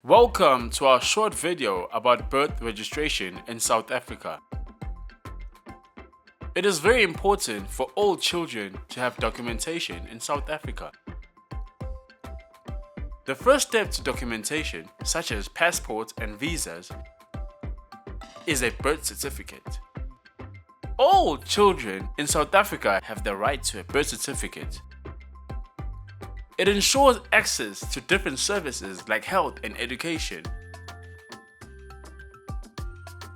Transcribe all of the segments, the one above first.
Welcome to our short video about birth registration in South Africa. It is very important for all children to have documentation in South Africa. The first step to documentation, such as passports and visas, is a birth certificate. All children in South Africa have the right to a birth certificate. It ensures access to different services like health and education.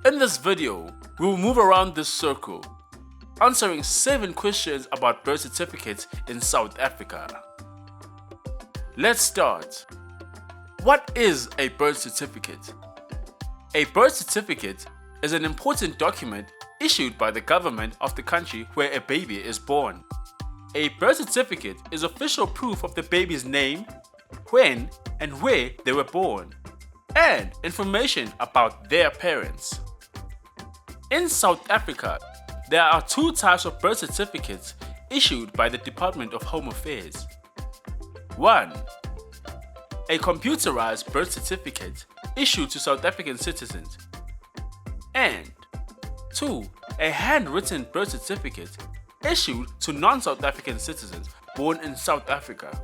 In this video, we will move around this circle, answering 7 questions about birth certificates in South Africa. Let's start. What is a birth certificate? A birth certificate is an important document issued by the government of the country where a baby is born. A birth certificate is official proof of the baby's name, when and where they were born, and information about their parents. In South Africa, there are 2 types of birth certificates issued by the Department of Home Affairs. 1. A computerized birth certificate issued to South African citizens. And 2. A handwritten birth certificate issued to non-South African citizens born in South Africa.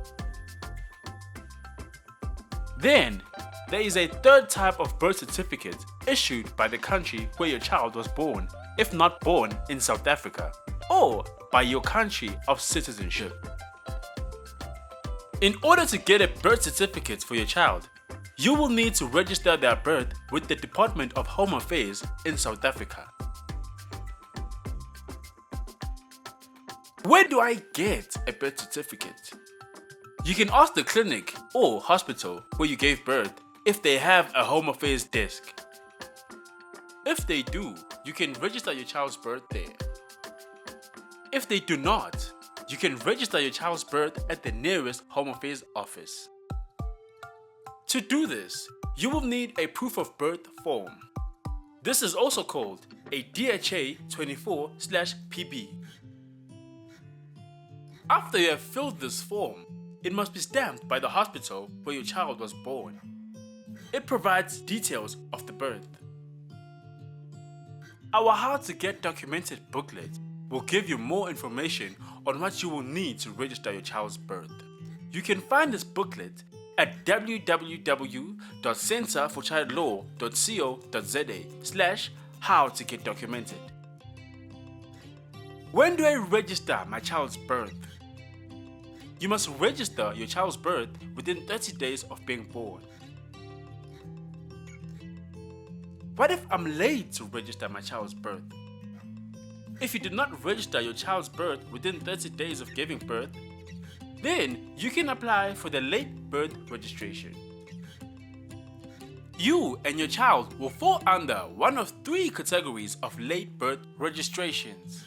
Then, there is a 3rd type of birth certificate issued by the country where your child was born, if not born in South Africa, or by your country of citizenship. In order to get a birth certificate for your child, you will need to register their birth with the Department of Home Affairs in South Africa. Where do I get a birth certificate? You can ask the clinic or hospital where you gave birth if they have a Home Affairs desk. If they do, you can register your child's birth there. If they do not, you can register your child's birth at the nearest Home Affairs office. To do this, you will need a proof of birth form. This is also called a DHA 24/PB. After you have filled this form, it must be stamped by the hospital where your child was born. It provides details of the birth. Our How to Get Documented booklet will give you more information on what you will need to register your child's birth. You can find this booklet at www.centreforchildlaw.co.za/howtogetdocumented. When do I register my child's birth? You must register your child's birth within 30 days of being born. What if I'm late to register my child's birth? If you did not register your child's birth within 30 days of giving birth, then you can apply for the late birth registration. You and your child will fall under one of 3 categories of late birth registrations.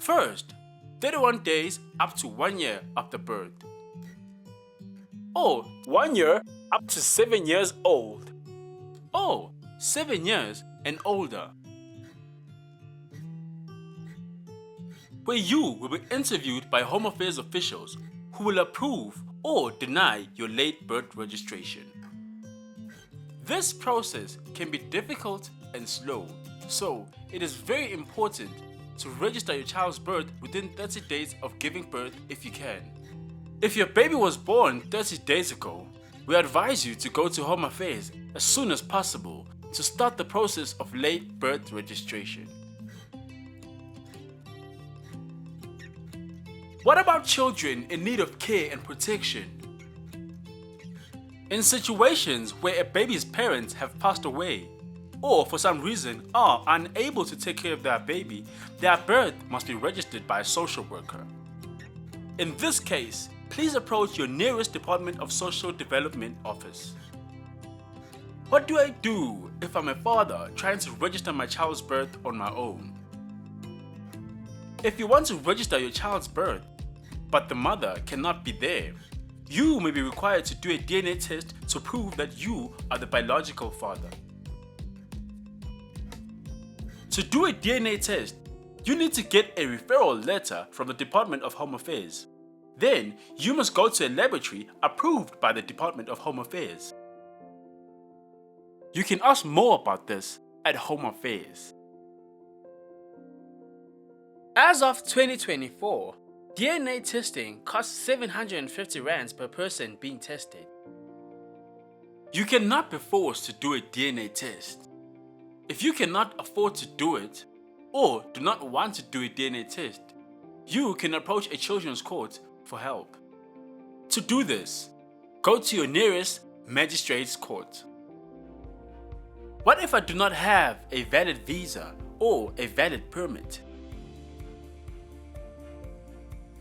First, 31 days up to 1 year after birth, or 1 year up to 7 years old, or 7 years and older, where you will be interviewed by Home Affairs officials who will approve or deny your late birth registration. This process can be difficult and slow, so it is very important to register your child's birth within 30 days of giving birth if you can. If your baby was born 30 days ago, we advise you to go to Home Affairs as soon as possible to start the process of late birth registration. What about children in need of care and protection? In situations where a baby's parents have passed away, or for some reason are unable to take care of their baby, their birth must be registered by a social worker. In this case, please approach your nearest Department of Social Development office. What do I do if I'm a father trying to register my child's birth on my own? If you want to register your child's birth, but the mother cannot be there, you may be required to do a DNA test to prove that you are the biological father. To do a DNA test, you need to get a referral letter from the Department of Home Affairs. Then, you must go to a laboratory approved by the Department of Home Affairs. You can ask more about this at Home Affairs. As of 2024, DNA testing costs 750 rands per person being tested. You cannot be forced to do a DNA test. If you cannot afford to do it, or do not want to do a DNA test, you can approach a children's court for help. To do this, go to your nearest magistrate's court. What if I do not have a valid visa or a valid permit?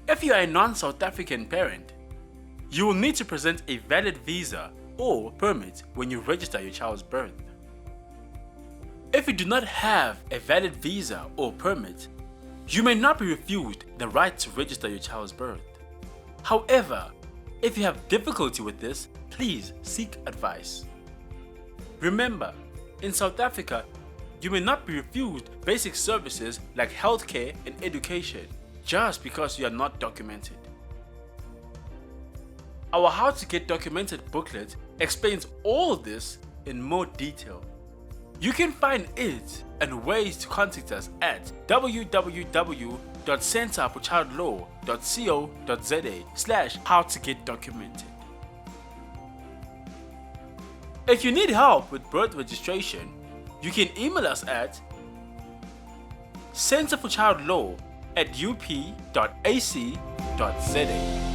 If you are a non-South African parent, you will need to present a valid visa or permit when you register your child's birth. If you do not have a valid visa or permit, you may not be refused the right to register your child's birth. However, if you have difficulty with this, please seek advice. Remember, in South Africa, you may not be refused basic services like healthcare and education just because you are not documented. Our How to Get Documented booklet explains all of this in more detail. You can find it and ways to contact us at www.centreforchildlaw.co.za/howtogetdocumented. If you need help with birth registration, you can email us at centreforchildlaw@up.ac.za.